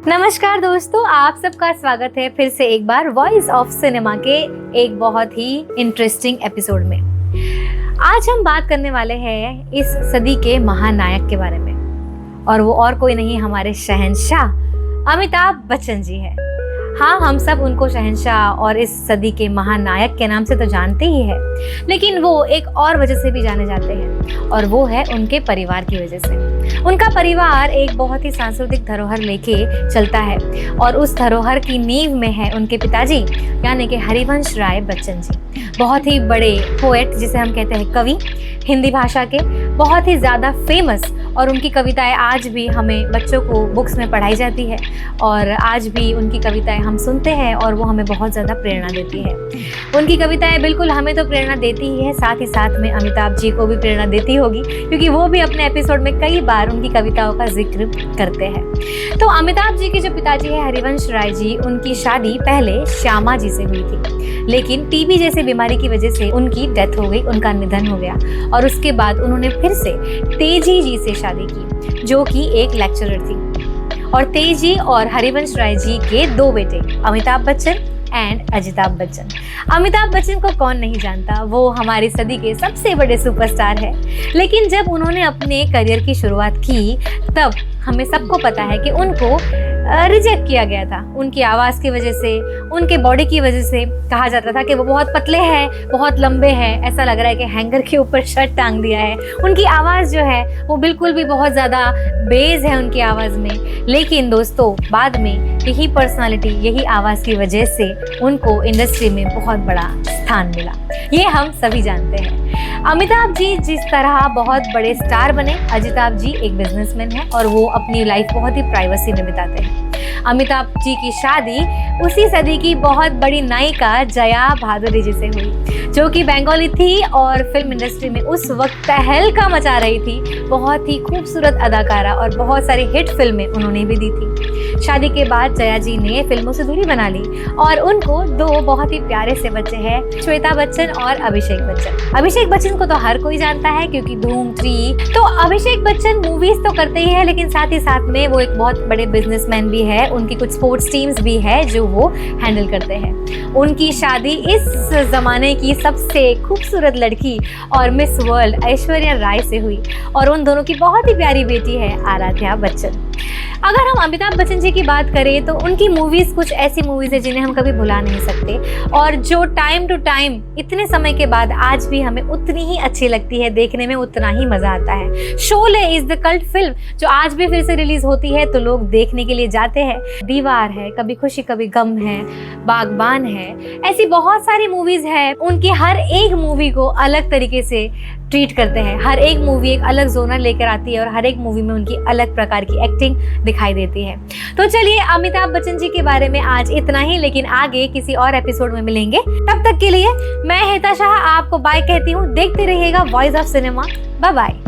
नमस्कार दोस्तों, आप सबका स्वागत है फिर से एक बार वॉइस ऑफ सिनेमा के एक बहुत ही इंटरेस्टिंग एपिसोड में। आज हम बात करने वाले हैं इस सदी के महानायक के बारे में, और वो और कोई नहीं हमारे शहंशाह अमिताभ बच्चन जी है। हाँ, हम सब उनको शहंशाह और इस सदी के महानायक के नाम से तो जानते ही हैं, लेकिन वो एक और वजह से भी जाने जाते हैं, और वो है उनके परिवार की वजह से। उनका परिवार एक बहुत ही सांस्कृतिक धरोहर लेके चलता है, और उस धरोहर की नींव में है उनके पिताजी यानी कि हरिवंश राय बच्चन जी। बहुत ही बड़े पोएट, जिसे हम कहते हैं कवि, हिंदी भाषा के बहुत ही ज़्यादा फेमस, और उनकी कविताएं आज भी हमें बच्चों को बुक्स में पढ़ाई जाती है, और आज भी उनकी कविताएं हम सुनते हैं और वो हमें बहुत ज़्यादा प्रेरणा देती है। उनकी कविताएं बिल्कुल हमें तो प्रेरणा देती ही है, साथ ही साथ में अमिताभ जी को भी प्रेरणा देती होगी, क्योंकि वो भी अपने एपिसोड में कई बार उनकी कविताओं का जिक्र करते हैं। तो अमिताभ जी के जो पिताजी है हरिवंश राय जी, उनकी शादी पहले श्यामा जी से हुई थी, लेकिन टीबी जैसे बीमारी की वजह से उनकी डेथ हो गई, उनका निधन हो गया, और उसके बाद उन्होंने फिर से तेजी जी से शादी की, जो कि एक लेक्चरर थी। और तेजी और हरिवंश राय जी के दो बेटे, अमिताभ बच्चन एंड अजिताभ बच्चन। अमिताभ बच्चन को कौन नहीं जानता, वो हमारी सदी के सबसे बड़े सुपरस्टार है। लेकिन जब उन्होंने अपने करियर की शुरुआत की, तब हमें सबको पता है कि उनको रिजेक्ट किया गया था। उनकी आवाज़ की वजह से, उनके बॉडी की वजह से कहा जाता था कि वो बहुत पतले हैं, बहुत लंबे हैं, ऐसा लग रहा है कि हैंगर के ऊपर शर्ट टांग दिया है। उनकी आवाज़ जो है वो बिल्कुल भी बहुत ज़्यादा बेस है उनकी आवाज़ में। लेकिन दोस्तों, बाद में यही पर्सनालिटी, यही आवाज़ की वजह से उनको इंडस्ट्री में बहुत बड़ा स्थान मिला, ये हम सभी जानते हैं। अमिताभ जी जिस तरह बहुत बड़े स्टार बने, अजिताभ जी एक बिजनेसमैन है, और वो अपनी लाइफ बहुत ही प्राइवेसी में बिताते हैं। अमिताभ जी की शादी उसी सदी की बहुत बड़ी नायिका जया भादुरी जी से हुई, जो कि बंगाली थी और फिल्म इंडस्ट्री में उस वक्त तहलका मचा रही थी। बहुत ही खूबसूरत अदाकारा, और बहुत सारी हिट फिल्में उन्होंने भी दी थी। शादी के बाद जया जी ने फिल्मों से दूरी बना ली, और उनको दो बहुत ही प्यारे से बच्चे हैं, श्वेता बच्चन और अभिषेक बच्चन। अभिषेक बच्चन को तो हर कोई जानता है, क्योंकि धूम 3। तो अभिषेक बच्चन मूवीज तो करते ही है, लेकिन साथ ही साथ में वो एक बहुत बड़े बिजनेसमैन भी है। उनकी कुछ स्पोर्ट्स टीम्स भी है जो वो हैंडल करते हैं। उनकी शादी इस जमाने की सबसे खूबसूरत लड़की और मिस वर्ल्ड ऐश्वर्या राय से हुई, और उन दोनों की बहुत ही प्यारी बेटी है आराध्या बच्चन। अगर हम अमिताभ बच्चन जी की बात करें तो उनकी मूवीज कुछ ऐसी मूवीज है जिन्हें हम कभी भुला नहीं सकते, और जो टाइम टू टाइम इतने समय के बाद आज भी हमें उतनी ही अच्छी लगती है, देखने में उतना ही मजा आता है। Sholay is the cult film, जो आज भी फिर से रिलीज होती है तो लोग देखने के लिए जाते हैं। दीवार है, कभी खुशी कभी गम है, बागबान है, ऐसी बहुत सारी मूवीज है। उनकी हर एक मूवी को अलग तरीके से ट्रीट करते हैं। हर एक मूवी एक अलग जोनर लेकर आती है, और हर एक मूवी में उनकी अलग प्रकार की एक्टिंग दिखाई देती है। तो चलिए, अमिताभ बच्चन जी के बारे में आज इतना ही, लेकिन आगे किसी और एपिसोड में मिलेंगे। तब तक के लिए मैं हेता शाह आपको बाय कहती हूँ। देखते रहिएगा Voice of Cinema. Bye bye.